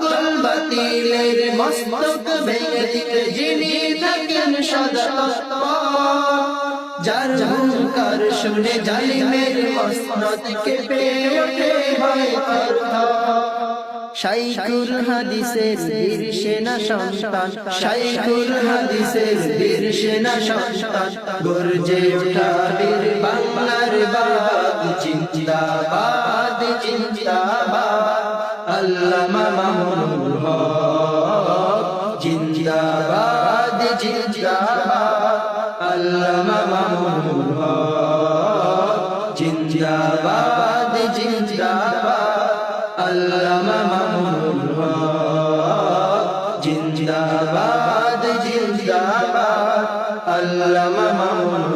সকল বাতিলের মস্তক ভেঙে দিতে যিনি থাকেন সদা তৎপর, যার হুঙ্কার শুনে জালিমের মসনদ কেঁপে ওঠে ভয়ে থরথর। শাইখুল হাদিসের বীর সেনা সন্তান, শাইখুল হাদিসের বীর সেনা সন্তান, গর্জে ওঠা বীর বাংলার বাগ, জিন্দাবাদ জিন্দাবাদ আল্লামা মামুনুল হক, জিন্দাবাদ জিন্দাবাদ আল্লামা মামুনুল হক, জিন্দাবাদ জিন্দাবাদ আল্লামা মামুনুল হক, জিন্দাবাদ জিন্দাবাদ আল্লামা মামুনুল